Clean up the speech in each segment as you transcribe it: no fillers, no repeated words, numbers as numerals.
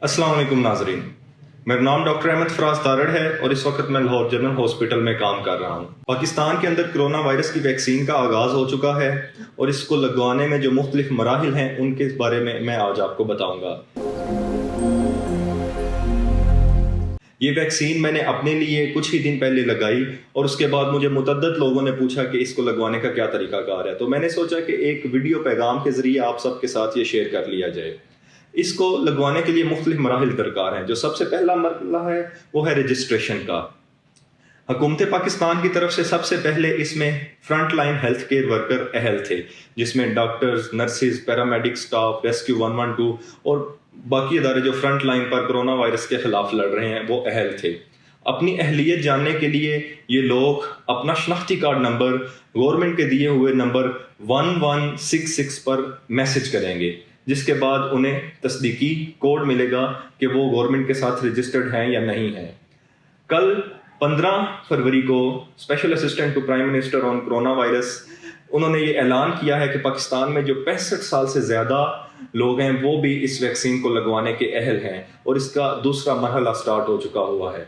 अस्सलाम वालेकुम नाजरीन, मेरा नाम डॉक्टर अहमद फराज तारड़ है और इस वक्त मैं लाहौर जनरल हॉस्पिटल में काम कर रहा हूँ। पाकिस्तान के अंदर कोरोना वायरस की वैक्सीन का आगाज़ हो चुका है और इसको लगवाने में जो मुख्तलिफ मराहिल हैं उनके बारे में मैं आज आपको बताऊँगा। ये वैक्सीन मैंने अपने लिए कुछ ही दिन पहले लगाई और उसके बाद मुझे मुतअद्दिद लोगों ने पूछा कि इसको लगवाने का क्या तरीकाकार है, तो मैंने सोचा कि एक वीडियो पैगाम के ज़रिए आप सबके साथ ये शेयर कर लिया जाए। इसको लगवाने के लिए मुख्तलिफ मराहिल दरकार हैं। जो सबसे पहला मरहला है वो है रजिस्ट्रेशन का। हुकूमत पाकिस्तान की तरफ से सबसे पहले इसमें front line health care worker अहल थे, जिसमें doctors, nurses, paramedic staff, rescue 112 और बाकी अदारे जो फ्रंट लाइन पर कोरोना वायरस के खिलाफ लड़ रहे हैं वो अहल थे। अपनी अहलियत जानने के लिए ये लोग अपना शनाख्ती कार्ड नंबर गवर्नमेंट के दिए हुए नंबर 1166 पर मैसेज करेंगे, जिसके बाद उन्हें तस्दीकी कोड मिलेगा कि वो गवर्नमेंट के साथ रजिस्टर्ड हैं या नहीं हैं। कल 15 फरवरी को special assistant to prime minister on coronavirus उन्होंने ये ऐलान किया है कि पाकिस्तान में जो 65 साल से ज़्यादा लोग हैं वो भी इस वैक्सीन को लगवाने के अहल हैं और इसका दूसरा मरहला स्टार्ट हो चुका हुआ है।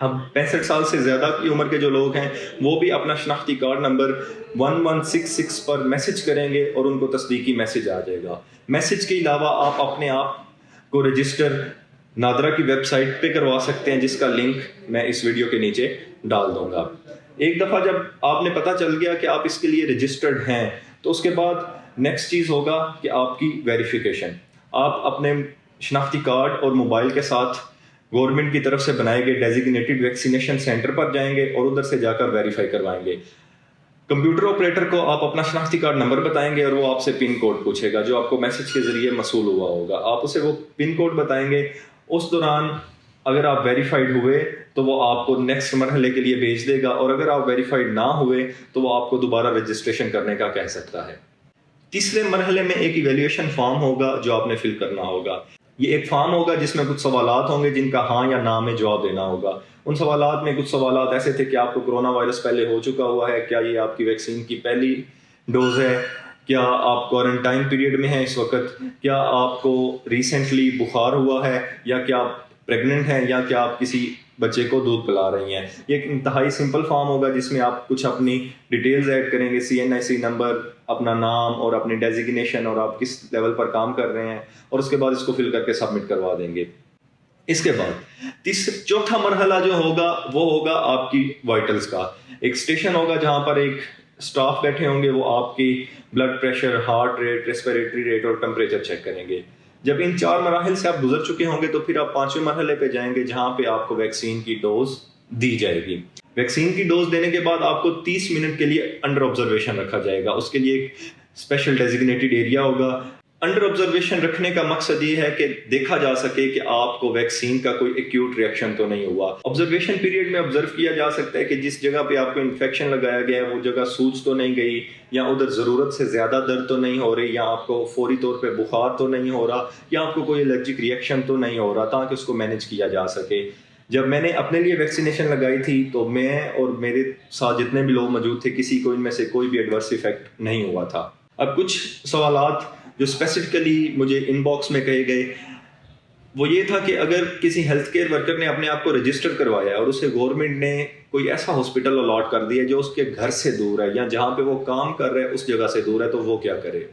हम 65 साल से ज़्यादा की उम्र के जो लोग हैं वो भी अपना शनाख्ती कार्ड नंबर 1166 पर मैसेज करेंगे और उनको तस्दीकी मैसेज आ जाएगा। मैसेज के अलावा आप अपने आप को रजिस्टर नादरा की वेबसाइट पे करवा सकते हैं, जिसका लिंक मैं इस वीडियो के नीचे डाल दूंगा। एक दफ़ा जब आपने पता चल गया कि आप इसके लिए रजिस्टर्ड हैं तो उसके बाद नेक्स्ट चीज़ होगा कि आपकी वेरिफिकेशन। आप अपने शनाख्ती कार्ड और मोबाइल के साथ गवर्नमेंट की तरफ से बनाए गए डेजिग्नेटेड वैक्सीनेशन सेंटर पर जाएंगे और उधर से जाकर वेरीफाई करवाएंगे। कंप्यूटर ऑपरेटर को आप अपना शनाख्ती कार्ड नंबर बताएंगे और वो आपसे पिन कोड पूछेगा जो आपको मैसेज के जरिए मसूल हुआ होगा। आप उसे वो पिन कोड बताएंगे। उस दौरान अगर आप वेरीफाइड हुए तो वो आपको नेक्स्ट मरहले के लिए भेज देगा और अगर आप वेरीफाइड ना हुए तो वो आपको दोबारा रजिस्ट्रेशन करने का कह सकता है। तीसरे मरहले में एक इवेल्युएशन फॉर्म होगा जो आपने फिल करना होगा। ये एक फॉर्म होगा जिसमें कुछ सवालात होंगे जिनका हाँ या ना में जवाब देना होगा। उन सवालात में कुछ सवालात ऐसे थे कि आपको कोरोना वायरस पहले हो चुका हुआ है, क्या ये आपकी वैक्सीन की पहली डोज है, क्या आप क्वारंटाइन पीरियड में हैं इस वक्त, क्या आपको रिसेंटली बुखार हुआ है, या क्या आप प्रेग्नेंट हैं, या क्या आप किसी बच्चे को दूध पिला रही हैं। ये एक इंतहाई सिंपल फॉर्म होगा जिसमें आप कुछ अपनी डिटेल्स ऐड करेंगे, CNIC नंबर, अपना नाम और अपनी डेजिग्नेशन और आप किस लेवल पर काम कर रहे हैं, और उसके बाद इसको फिल करके सबमिट करवा देंगे। इसके बाद चौथा मरहला जो होगा वो होगा आपकी वाइटल्स का। एक स्टेशन होगा जहां पर एक स्टाफ बैठे होंगे, वो आपकी blood pressure, heart rate, respiratory rate और टेम्परेचर चेक करेंगे। जब इन 4 मराहिल से आप गुजर चुके होंगे तो फिर आप 5वें मरहले पे जाएंगे जहां पे आपको वैक्सीन की डोज दी जाएगी। वैक्सीन की डोज देने के बाद आपको 30 मिनट के लिए अंडर ऑब्जर्वेशन रखा जाएगा। उसके लिए एक स्पेशल डेजिग्नेटेड एरिया होगा। अंडर ऑब्जर्वेशन रखने का मकसद ये है कि देखा जा सके कि आपको वैक्सीन का कोई एक्यूट रिएक्शन तो नहीं हुआ। ऑब्जर्वेशन पीरियड में ऑब्जर्व किया जा सकता है कि जिस जगह पे आपको इन्फेक्शन लगाया गया है वो जगह सूज तो नहीं गई, या उधर ज़रूरत से ज़्यादा दर्द तो नहीं हो रही, या आपको फौरी तौर पे बुखार तो नहीं हो रहा, या आपको कोई एलर्जिक रिएक्शन तो नहीं हो रहा, ताकि उसको मैनेज किया जा सके। जब मैंने अपने लिए वैक्सीनेशन लगाई थी तो मैं और मेरे साथ जितने भी लोग मौजूद थे किसी को इनमें से कोई भी एडवर्स इफेक्ट नहीं हुआ था। अब कुछ सवालात जो स्पेसिफिकली मुझे इनबॉक्स में कहे गए वो ये था कि अगर किसी हेल्थ केयर वर्कर ने अपने आप को रजिस्टर करवाया और उसे गवर्नमेंट ने कोई ऐसा हॉस्पिटल अलॉट कर दिया जो उसके घर से दूर है या जहाँ पे वो काम कर रहे हैं उस जगह से दूर है, तो वो क्या करे।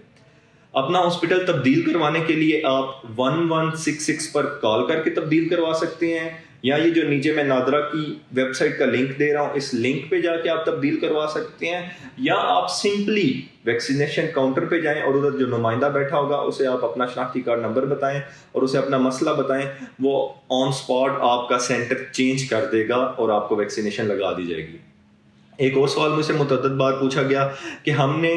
अपना हॉस्पिटल तब्दील करवाने के लिए आप 1166 पर कॉल करके तब्दील करवा सकते हैं, या ये जो नीचे मैं नादरा की वेबसाइट का लिंक दे रहा हूँ इस लिंक पे जाके आप तब्दील करवा सकते हैं, या आप सिंपली वैक्सीनेशन काउंटर पे जाएं और उधर जो नुमाइंदा बैठा होगा उसे आप अपना शनाख्ती कार्ड नंबर बताएं और उसे अपना मसला बताएं। वो ऑन स्पॉट आपका सेंटर चेंज कर देगा और आपको वैक्सीनेशन लगा दी जाएगी। एक और सवाल मुझसे मुतअद्दिद बार पूछा गया कि हमने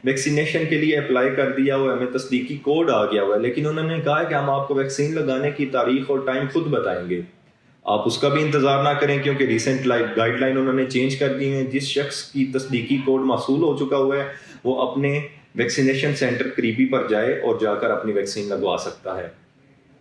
वैक्सीनेशन के लिए अप्लाई कर दिया हुआ है, हमें तस्दीकी कोड आ गया हुआ है, लेकिन उन्होंने कहा कि हम आपको वैक्सीन लगाने की तारीख और टाइम खुद बताएंगे। आप उसका भी इंतज़ार ना करें क्योंकि रिसेंट गाइडलाइन उन्होंने चेंज कर दी है। जिस शख्स की तस्दीकी कोड मौसूल हो चुका हुआ है वो अपने वैक्सीनेशन सेंटर करीबी पर जाए और जाकर अपनी वैक्सीन लगवा सकता है।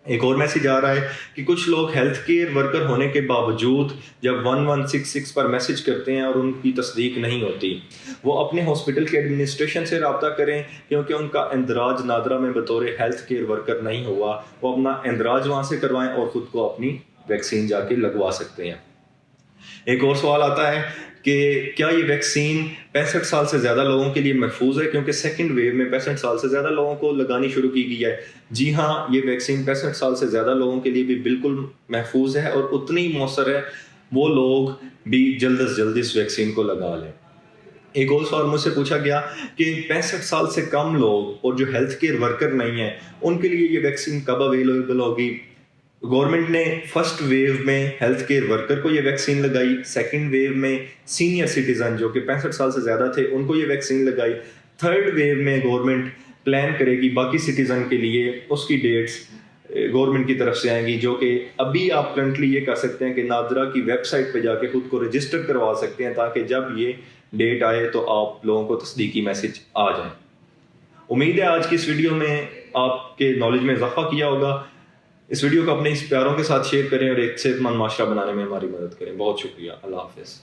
ایک اور میسیج آ رہا ہے کہ کچھ لوگ ہیلتھ کیئر ورکر ہونے کے باوجود جب 1166 پر میسیج کرتے ہیں اور ان کی تصدیق نہیں ہوتی، وہ اپنے ہاسپٹل کے ایڈمنسٹریشن سے رابطہ کریں، کیونکہ ان کا اندراج نادرا میں بطور ہیلتھ کیئر ورکر نہیں ہوا، وہ اپنا اندراج وہاں سے کروائیں اور خود کو اپنی ویکسین جا کے لگوا سکتے ہیں۔ ایک اور سوال آتا ہے کہ کیا یہ ویکسین 65 سال سے زیادہ لوگوں کے لیے محفوظ ہے، کیونکہ سیکنڈ ویو میں 65 سال سے زیادہ لوگوں کو لگانی شروع کی گئی ہے۔ جی ہاں، یہ ویکسین 65 سال سے زیادہ لوگوں کے لیے بھی بالکل محفوظ ہے اور اتنی مؤثر ہے، وہ لوگ بھی جلد از جلد اس ویکسین کو لگا لیں۔ ایک اور سوال مجھ سے پوچھا گیا کہ 65 سال سے کم لوگ اور جو ہیلتھ کیئر ورکر نہیں ہیں ان کے لیے یہ ویکسین کب اویلیبل ہوگی؟ گورنمنٹ نے فرسٹ ویو میں ہیلتھ کیئر ورکر کو یہ ویکسین لگائی، سیکنڈ ویو میں سینئر سٹیزن جو کہ 65 سال سے زیادہ تھے ان کو یہ ویکسین لگائی، تھرڈ ویو میں گورنمنٹ پلان کرے گی باقی سٹیزن کے لیے، اس کی ڈیٹس گورنمنٹ کی طرف سے آئیں گی، جو کہ ابھی آپ کرنٹلی یہ کر سکتے ہیں کہ نادرا کی ویب سائٹ پہ جا کے خود کو رجسٹر کروا سکتے ہیں، تاکہ جب یہ ڈیٹ آئے تو آپ لوگوں کو تصدیقی میسج آ جائیں۔ امید ہے آج کی اس ویڈیو میں آپ کے نالج میں اضافہ کیا ہوگا۔ اس ویڈیو کو اپنے اس پیاروں کے ساتھ شیئر کریں اور ایک صحت مند معاشرہ بنانے میں ہماری مدد کریں۔ بہت شکریہ، اللہ حافظ۔